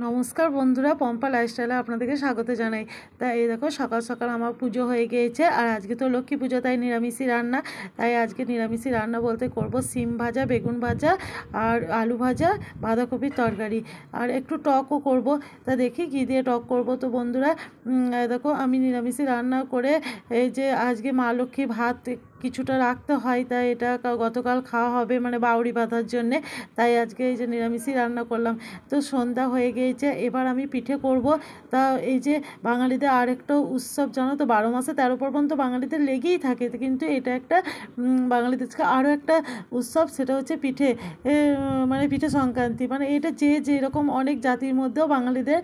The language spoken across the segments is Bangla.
নমস্কার বন্ধুরা, পম্পা লাইফস্টাইলে আপনাদেরকে স্বাগত জানাই। তাই এই দেখো সকাল সকাল আমার পুজো হয়ে গিয়েছে, আর আজকে তো লক্ষ্মী পুজো, তাই নিরামিষই রান্না। তাই আজকে নিরামিষই রান্না বলতে করব সিম ভাজা, বেগুন ভাজা আর আলু ভাজা, বাঁধাকপির তরকারি, আর একটু টকও করব। তা দেখি কী দিয়ে টক করব। তো বন্ধুরা দেখো আমি নিরামিষই রান্না করে এই যে আজকে মা লক্ষ্মী ভাত কিছুটা রাখতে হয়, তাই এটা গতকাল খাওয়া হবে, মানে বাউরি বাঁধার জন্যে। তাই আজকে এই যে নিরামিষই রান্না করলাম। তো সন্ধ্যা হয়ে গিয়েছে, এবার আমি পিঠে করব। তা এই যে বাঙালিদের আরেকটা উৎসব জানো তো, 12 মাসে 13 পার্বণ তো বাঙালিদের লেগেই থাকে, কিন্তু এটা একটা বাঙালিদের আরও একটা উৎসব, সেটা হচ্ছে পিঠে। মানে পিঠে সংক্রান্তি, মানে এটা যে যেরকম অনেক জাতির মধ্যেও বাঙালিদের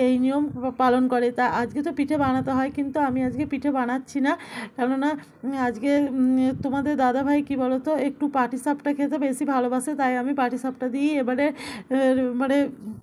এই নিয়ম পালন করে। তা আজকে তো পিঠে বানাতে হয়, কিন্তু আমি আজকে পিঠে বানাচ্ছি না, কেননা আজকে তোমাদের দাদাভাই কী বলো তো, একটু পাটিসাপটা খেতে বেশি ভালোবাসে, তাই আমি পাটিসাপটা দিয়েই এবারে মানে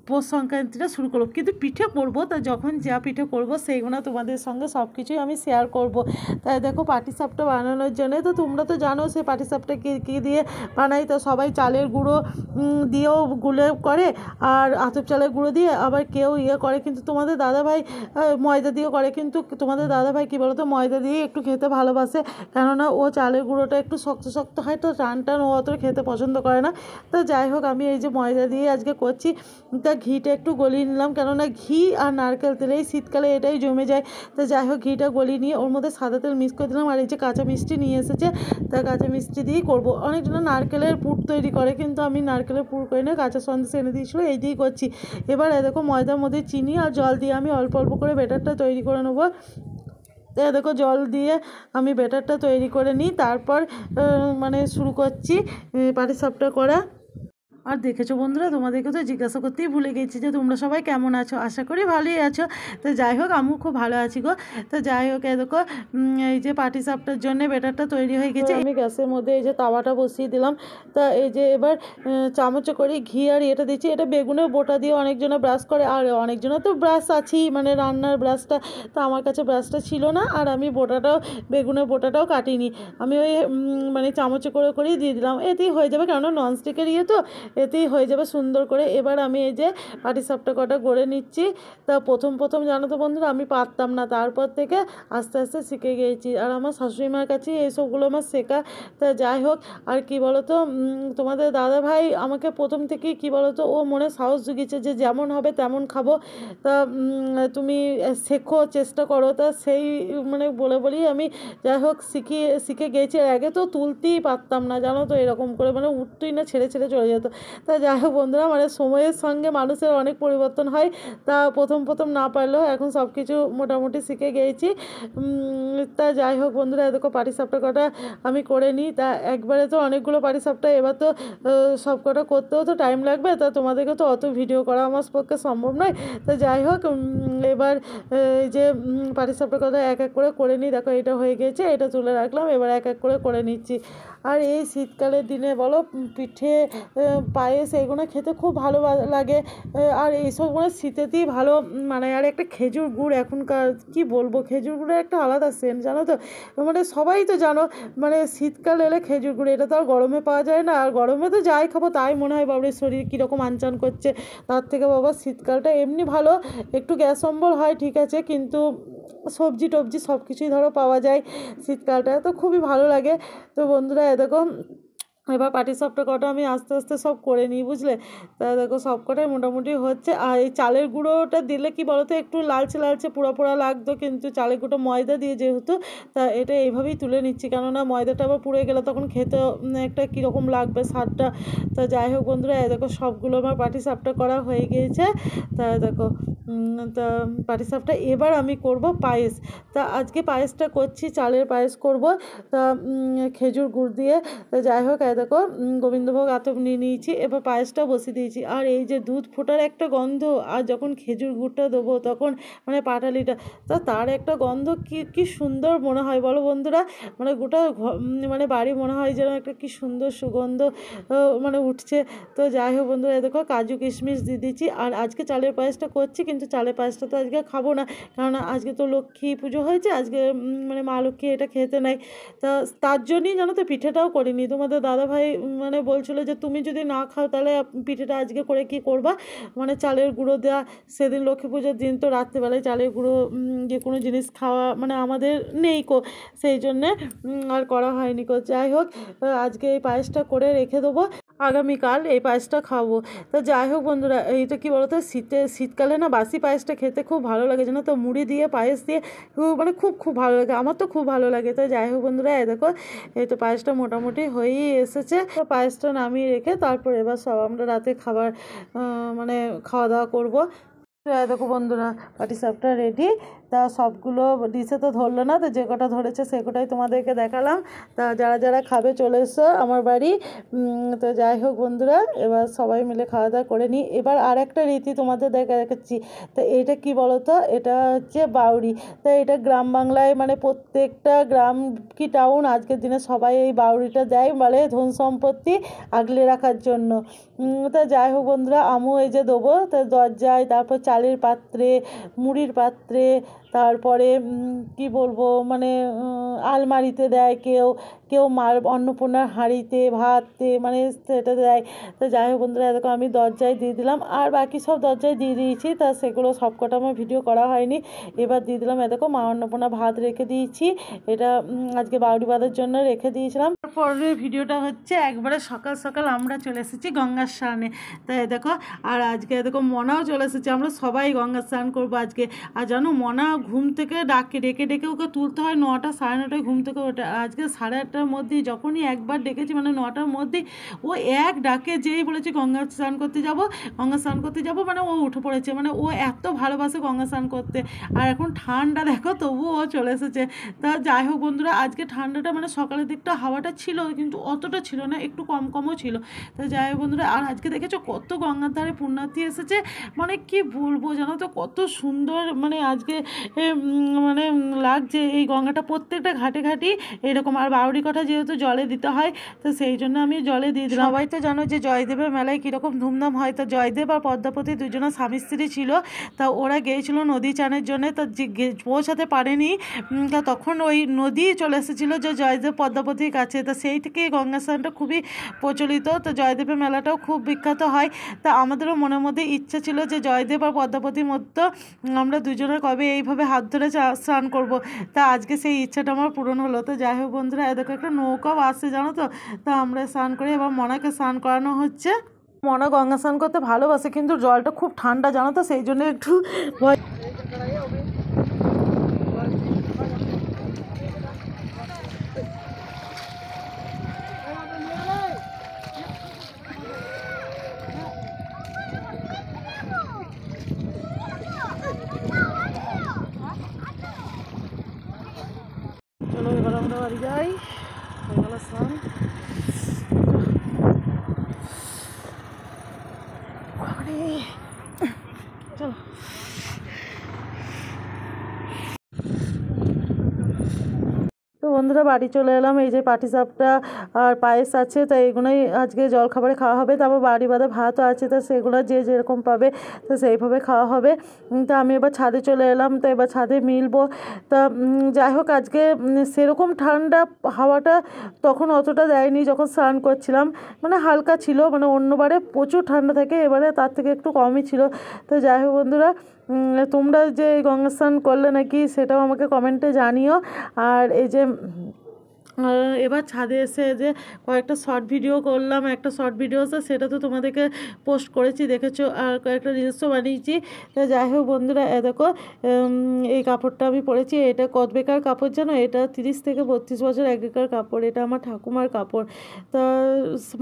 পৌষ সংক্রান্তিটা শুরু করবো। কিন্তু পিঠে করবো, তা যখন যা পিঠে করবো সেইগুলো তোমাদের সঙ্গে সব কিছুই আমি শেয়ার করব। তাই দেখো পাটিসাপটা বানানোর জন্য তো তোমরা তো জানো সে পাটিসাপটা কী দিয়ে বানাই। তো সবাই চালের গুঁড়ো দিয়েও গুলে করে, আর আতপ চালের গুঁড়ো দিয়ে, আবার কেউ করে, কিন্তু তোমাদের দাদাভাই ময়দা দিয়েও করে। কিন্তু তোমাদের দাদাভাই কী বলো তো, ময়দা দিয়ে একটু খেতে ভালোবাসে, কেননা ও চালের গুঁড়োটা একটু শক্ত শক্ত হয়, তো টান টান ও অত খেতে পছন্দ করে না। তো যাই হোক আমি এই যে ময়দা দিয়ে আজকে করছি। তা ঘিটা একটু গলিয়ে নিলাম, কেননা ঘি আর নারকেল তেল এই শীতকালে এটাই জমে যায়। তো যাই হোক ঘিটা গলিয়ে নিয়ে ওর মধ্যে সাদা তেল মিক্স করে দিলাম, আর এই যে কাঁচা মিষ্টি নিয়ে এসেছে, তা কাঁচা মিষ্টি দিয়েই করবো। অনেকজনা নারকেলের পুর তৈরি করে, কিন্তু আমি নারকেলের পুর করি না, কাঁচা সন্দেশ এনে দিয়েছিলো, এই দিয়েই করছি। এবার দেখো ময়দার মধ্যে চিনি আর জল দিয়ে আমি অল্প অল্প করে ব্যাটারটা তৈরি করে নেবো। দেখো জল দিয়ে আমি ব্যাটারটা তৈরি করে নিই, তারপর মানে শুরু করছি পাটিসাপটা করা। আর দেখেছো বন্ধুরা, তোমাদেরকে তো জিজ্ঞাসা করতেই ভুলে গেছি যে তোমরা সবাই কেমন আছো, আশা করি ভালোই আছো। তো যাই হোক আমিও খুব ভালো আছি গো। তো যাই হোক দেখো এই যে পাটিসাপটার জন্য ব্যাটারটা তৈরি হয়ে গেছে। আমি গ্যাসের মধ্যে এই যে তাওয়াটা বসিয়ে দিলাম। তা এই যে এবার চামচে করে ঘি আর এটা দিচ্ছি। এটা বেগুনের বোটা দিয়ে অনেকজনে ব্রাশ করে, আর অনেকজনের তো ব্রাশ আছেই, মানে রান্নার ব্রাশটা। তো আমার কাছে ব্রাশটা ছিল না, আর আমি বেগুনের বোটাটাও কাটিনি। আমি ওই মানে চামচে করে করেই দিয়ে দিলাম, এতেই হয়ে যাবে, কেননা ননস্টিকের ইয়ে তো, এতেই হয়ে যাবে সুন্দর করে। এবার আমি এই যে পাটিসাপটা কটা গড়ে নিচ্ছি। তা প্রথম জানো তো বন্ধুরা, আমি পারতাম না, তারপর থেকে আস্তে আস্তে শিখে গিয়েছি, আর আমার শাশুড়ি মার কাছে এইসবগুলো আমার শেখা। তা যাই হোক, আর কি বলো তো, তোমাদের দাদাভাই আমাকে প্রথম থেকেই কী বলো তো, ও মনে সাহস জুগিয়েছে যে যেমন হবে তেমন খাবো। তা তুমি শেখো, চেষ্টা করো। তা সেই মানে বলেই আমি যাই হোক শিখে গিয়েছি। আর আগে তো তুলতেই পারতাম না জানো তো, এরকম করে মানে উঠতেই না, ছেড়ে ছেড়ে চলে যেত। তা যাই হোক বন্ধুরা, মানে সময়ের সঙ্গে মানুষের অনেক পরিবর্তন হয়। তা প্রথম না পারলেও এখন সব কিছু মোটামুটি শিখে গিয়েছি। তা যাই হোক বন্ধুরা, দেখো পাটিসাপটা কটা আমি করে নিই। তা একবারে তো অনেকগুলো পাটিসাপটা, এবার তো সব কটা করতেও তো টাইম লাগবে। তা তোমাদেরকে তো অত ভিডিও করা আমার পক্ষে সম্ভব নয়। তো যাই হোক এবার এই যে পাটিসাপটা কটা এক এক করে নিই। দেখো এটা হয়ে গেছে, এটা তুলে রাখলাম, এবার এক এক করে নিচ্ছি। আর এই শীতকালের দিনে বলো পিঠে, পায়েস এগুলো খেতে খুব ভালো লাগে। আর এইসব মানে শীতেতেই ভালো মানে। আর একটা খেজুর গুড়, এখনকার কি বলবো, খেজুর গুড়ের একটা আলাদা সেন্ট জানো তো, মানে সবাই তো জানো, মানে শীতকাল এলে খেজুর গুড়, এটা তো আর গরমে পাওয়া যায় না। আর গরমে তো যাই খাবো তাই মনে হয় বাবার শরীর কীরকম আনচান করছে, তার থেকে বাবা শীতকালটা এমনি ভালো। একটু গ্যাস অম্বল হয় ঠিক আছে, কিন্তু সবজি টবজি সব কিছুই ধরো পাওয়া যায় শীতকালটা, তো খুবই ভালো লাগে। তো বন্ধুরা দেখো এবার পাটিসাপটা কটা আমি আস্তে আস্তে সব করে নিই, বুঝলে। তা দেখো সব কটাই মোটামুটি হচ্ছে। আর এই চালের গুঁড়োটা দিলে কি বলো তো, একটু লালচে পোড়া লাগতো, কিন্তু চালের গুঁড়ো ময়দা দিয়ে যেহেতু, তা এটা এইভাবেই তুলে নিচ্ছি, কেননা ময়দাটা আবার পুড়ে গেলে তখন খেতে একটা কীরকম লাগবে স্বাদটা। তা যাই হোক বন্ধুরা দেখো সবগুলো আমার পাটিসাপটা করা হয়ে গিয়েছে। তা দেখো তা পাটিসাপটা এবার আমি করব পায়েস। তা আজকে পায়েসটা করছি, চালের পায়েস করব। তা খেজুর গুড় দিয়ে। তা যাই হোক দেখো গোবিন্দভোগ আতপ নিয়ে নিয়েছি, এবার পায়েসটাও বসিয়ে দিয়েছি। আর এই যে দুধ ফোটার একটা গন্ধ, আর যখন খেজুর গুড়টা দেবো তখন মানে পাটালিটা, তা তার একটা গন্ধ কি সুন্দর মনে হয় বলো বন্ধুরা, মানে গোটা মানে বাড়ি মনে হয় যেন একটা কি সুন্দর সুগন্ধ মানে উঠছে। তো যাই হোক বন্ধুরা দেখো কাজু কিশমিশ দিয়ে দিচ্ছি। আর আজকে চালের পায়েসটা করছি, কিন্তু চালের পায়েসটা তো আজকে খাবো না, কারণ আজকে তো লক্ষ্মী পুজো হয়েছে, আজকে মানে মা লক্ষ্মী এটা খেতে নেয়। তা তার জন্যই জানো তো পিঠেটাও করিনি। তোমাদের দাদা দাদাভাই মানে বলছিল যে তুমি যদি না খাও তাহলে পিঠেটা আজকে করে কি করবা, মানে চালের গুঁড়ো দেওয়া, সেদিন লক্ষ্মী পুজোর দিন তো রাত্রিবেলায় চালের গুঁড়ো যে কোনো জিনিস খাওয়া মানে আমাদের নেই কো, সেই জন্যে আর করা হয়নি কো। যাই হোক আজকে এই পায়েসটা করে রেখে দেবো, আগামীকাল এই পায়েসটা খাবো। তো যাই হোক বন্ধুরা, এইটা কী বলতো, শীতকালে না বাসি পায়েসটা খেতে খুব ভালো লাগে, জানো তো, মুড়ি দিয়ে পায়েস দিয়ে মানে খুব খুব ভালো লাগে, আমার তো খুব ভালো লাগে। তো যাই হোক বন্ধুরা, এই দেখো এই তো পায়েসটা মোটামুটি হয়েই এসেছে। তো পায়েসটা নামিয়ে রেখে তারপর এবার সব আমরা রাতে খাবার মানে খাওয়া দাওয়া করবো। দেখো বন্ধুরা, পাটিসাপটা রেডি। তা সবগুলো ডিশে তো ধরলো না, তো যে কটা ধরেছে সে কটাই তোমাদেরকে দেখালাম। তা যারা যারা খাবে চলে এসো আমার বাড়ি। তো যাই হোক বন্ধুরা, এবার সবাই মিলে খাওয়া দাওয়া করে নিই। এবার আর একটা রীতি তোমাদের দেখাচ্ছি। তো এইটা কি বলো তো, এটা হচ্ছে বাউরি। তো এটা গ্রাম বাংলায় মানে প্রত্যেকটা গ্রাম কি টাউন আজকের দিনে সবাই এই বাউরিটা দেয়, বলে ধন সম্পত্তি আগলে রাখার জন্য। তো যাই হোক বন্ধুরা, আমিও এই যে দেবো। তো দরজায়, তারপর চালের পাত্রে, মুড়ির পাত্রে, তারপরে কি বলবো মানে আলমারিতে দেয়, কেউ কেউ মার অন্নপূর্ণার হাঁড়িতে ভাতে মানে সেটা দেয়। তো যাই হোক বন্ধুরা, এরকম আমি দরজায় দিয়ে দিলাম, আর বাকি সব দরজায় দিয়ে দিয়েছি। তা সেগুলো সবকটা আমার ভিডিও করা হয়নি, এবার দিয়ে দিলাম। এরকম মা অন্নপূর্ণা ভাত রেখে দিয়েছি, এটা আজকে বাউরি বাঁধার জন্য রেখে দিয়েছিলাম। পরের ভিডিওটা হচ্ছে একবারে সকাল সকাল আমরা চলে এসেছি গঙ্গার স্নানে। তাই দেখো, আর আজকে দেখো মনাও চলে এসেছে, আমরা সবাই গঙ্গা স্নান করবো আজকে। আর জানো, মনা ঘুম থেকে ডেকে ডেকে ওকে তুলতে হয়, 9টা 9:30 ঘুম থেকে ওঠে। আজকে 8:30টার মধ্যেই, যখনই একবার ডেকেছি মানে 9টার মধ্যেই ও এক ডাকে যেই বলেছে গঙ্গা স্নান করতে যাব, গঙ্গা স্নান করতে যাব, মানে ও উঠে পড়েছে। মানে ও এত ভালোবাসে গঙ্গা স্নান করতে। আর এখন ঠান্ডা দেখো, তবুও ও চলে এসেছে। তা যাই হোক বন্ধুরা, আজকে ঠান্ডাটা মানে সকালের দিকটা হাওয়াটা ছিল, কিন্তু অতটা ছিল না, একটু কম কমও ছিল। তো যাই হোক বন্ধুরা, আর আজকে দেখেছো কত গঙ্গার ধারে পুণ্যার্থী এসেছে, মানে কি বলবো জানো তো, কত সুন্দর মানে আজকে মানে লাগছে এই গঙ্গাটা। প্রত্যেকটা ঘাটে ঘাটি এরকম। আর বাউরি কটা যেহেতু জলে দিতে হয়, তো সেই জন্য আমি জলে দিয়ে দিলাম। সবাই তো জানো যে জয়দেবের মেলায় কীরকম ধুমধাম হয়। তো জয়দেব আর পদ্মাবতী দুজনে স্বামী স্ত্রী ছিল, তা ওরা গিয়েছিল নদী চানের জন্য। তো পৌঁছাতে পারেনি, তা তখন ওই নদী চলে এসেছিলো যে জয়দেব পদ্মাবতীর কাছে। তো সেই থেকে গঙ্গা স্নানটা খুবই প্রচলিত। তো জয়দেবের মেলাটাও খুব বিখ্যাত হয়। তা আমাদেরও মনের মধ্যে ইচ্ছা ছিল যে জয়দেব আর পদ্মাবতীর মতো আমরা দুজনে কবে এইভাবে হাত ধরে স্নান করব। তা আজকে সেই ইচ্ছাটা আমার পূরণ হলো। তো যাই হোক বন্ধুরা, এদেরকে একটা নৌকাও আসছে জানো তো। তা আমরা স্নান করে এবার মনাকে স্নান করানো হচ্ছে। মনা গঙ্গা স্নান করতে ভালোবাসে, কিন্তু জলটা খুব ঠান্ডা জানো তো, সেই জন্য একটু ভয়। চলো এবার আমরা বাড়ি যাই, হয়ে গেল স্নান। চলো তো বন্ধুরা, বাড়ি চলে এলাম। এই যে পাটিসাপটা আর পায়েস আছে, তো এইগুলোই আজকে জলখাবারে খাওয়া হবে। তারপর বাড়ি বাঁধা ভাতও আছে, তো সেগুলো যে যেরকম পাবে তো সেইভাবে খাওয়া হবে। তো আমি এবার ছাদে চলে এলাম, তো এবার ছাদে মিলবো। তা যাই হোক, আজকে সেরকম ঠান্ডা হাওয়াটা তখন অতটা দেয়নি যখন স্নান করছিলাম, মানে হালকা ছিল। মানে অন্যবারে প্রচুর ঠান্ডা থাকে, এবারে তার থেকে একটু কমই ছিল। তো যাই হোক বন্ধুরা, তোমরা যে গঙ্গা স্নান করলে নাকি সেটাও আমাকে কমেন্টে জানিও। আর এই যে এবার ছাদে এসে যে কয়েকটা শর্ট ভিডিও করলাম, একটা শর্ট ভিডিও আছে সেটা তো তোমাদেরকে পোস্ট করেছি, দেখেছো, আর কয়েকটা রিলসও বানিয়েছি। তো যাই হোক বন্ধুরা, দেখো এই কাপড়টা আমি পরেছি, এটা কত বেকার কাপড় জানো, এটা 30 থেকে 32 বছর আগেকার কাপড়, এটা আমার ঠাকুমার কাপড়। তা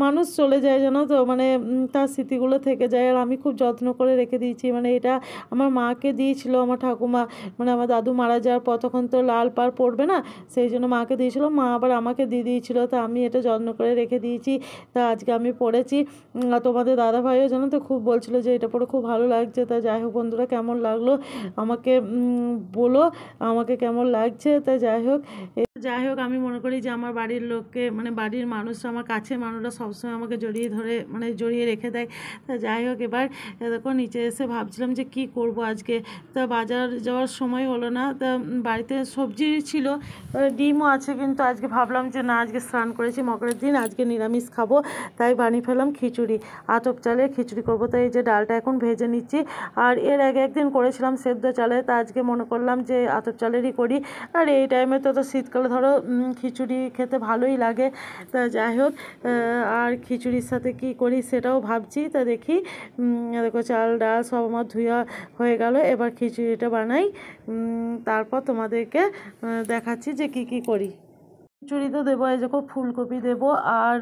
মানুষ চলে যায় জানো তো, মানে তার স্মৃতিগুলো থেকে যায়, আর আমি খুব যত্ন করে রেখে দিয়েছি। মানে এটা আমার মাকে দিয়েছিল আমার ঠাকুমা, মানে আমার দাদু মারা যাওয়ার পর তখন তো লাল পাড় পড়বে না, সেই জন্য মাকে দিয়েছিল, মা আবার আমাকে দিয়ে দিয়েছিলো। তা আমি এটা যত্ন করে রেখে দিয়েছি। তা আজকে আমি পরেছি। তোমাদের দাদাভাইও জানো তো খুব বলছিলো যে এটা পরে খুব ভালো লাগছে। তা যাই হোক বন্ধুরা, কেমন লাগলো আমাকে বলো, আমাকে কেমন লাগছে। তা যাই হোক। যাই হোক, আমি মনে করি যে আমার বাড়ির লোককে মানে বাড়ির মানুষরা, আমার কাছের মানুষরা সবসময় আমাকে জড়িয়ে ধরে মানে জড়িয়ে রেখে দেয়। তা যাই হোক, এবার দেখো নিচে এসে ভাবছিলাম যে কি করব আজকে। তা বাজার যাওয়ার সময় হলো না, তা বাড়িতে সবজি ছিল, ডিমও আছে, কিন্তু আজকে ভাবলাম যে না, আজকে স্নান করেছি মকরের দিন, আজকে নিরামিষ খাবো, তাই বানিয়ে ফেললাম খিচুড়ি, আতপ চালের খিচুড়ি করবো। তাই এই যে ডালটা এখন ভেজে নিচ্ছি। আর এর আগে একদিন করেছিলাম সেদ্ধ চালে, তা আজকে মনে করলাম যে আতপ চালেরই করি। আর এই টাইমে তো শীতকালে ধরো খিচুড়ি খেতে ভালোই লাগে। তা যাই হোক, আর খিচুড়ির সাথে কি করি সেটাও ভাবছি। তা দেখি, দেখো চাল ডাল সব আমার ধুয়া হয়ে গেল, এবার খিচুড়িটা বানাই, তারপর তোমাদেরকে দেখাচ্ছি যে কি কি করি। খিচুড়ি তো দেবো, এই দেখো ফুলকপি দেবো, আর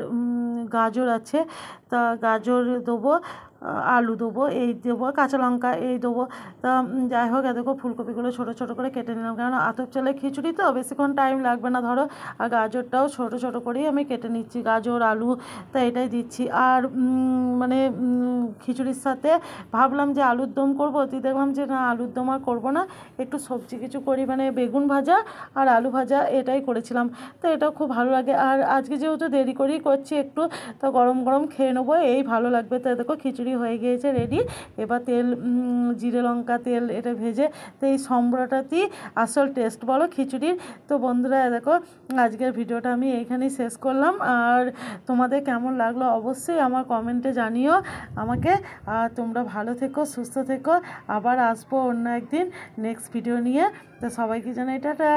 গাজর আছে, তা গাজর দেবো, আলু দেবো, এই দেবো, কাঁচা লঙ্কা এই দেবো। তা যাই হোক, দেখো ফুলকপিগুলো ছোটো ছোটো করে কেটে নিলাম, কারণ আতপ চালের খিচুড়ি তো বেশিক্ষণ টাইম লাগবে না ধরো। আর গাজরটাও ছোটো ছোটো করেই আমি কেটে নিচ্ছি, গাজর আলু, তা এটাই দিচ্ছি। আর মানে খিচুড়ির সাথে ভাবলাম যে আলুর দম করবো, তুই দেখলাম যে না, আলুর দম আর করবো না, একটু সবজি কিছু করি, মানে বেগুন ভাজা আর আলু ভাজা এটাই করেছিলাম। তো এটাও খুব ভালো লাগে। আর আজকে যেহেতু দেরি করেই করছি একটু, তো গরম গরম খেয়ে নেবো, এই ভালো লাগবে। তো দেখো খিচুড়ি হয়ে গিয়েছে রেডি। এবার তেল, জিরে লঙ্কা তেল এটা ভেজে, তো এই সম্বরাটাতেই আসল টেস্ট বলো খিচুড়ির। তো বন্ধুরা দেখো, আজকের ভিডিওটা আমি এইখানেই শেষ করলাম। আর তোমাদের কেমন লাগলো অবশ্যই আমার কমেন্টে জানিও আমাকে। আর তোমরা ভালো থেকো, সুস্থ থেকো, আবার আসবো অন্য একদিন নেক্সট ভিডিও নিয়ে। তো সবাইকে জানাই টাটা।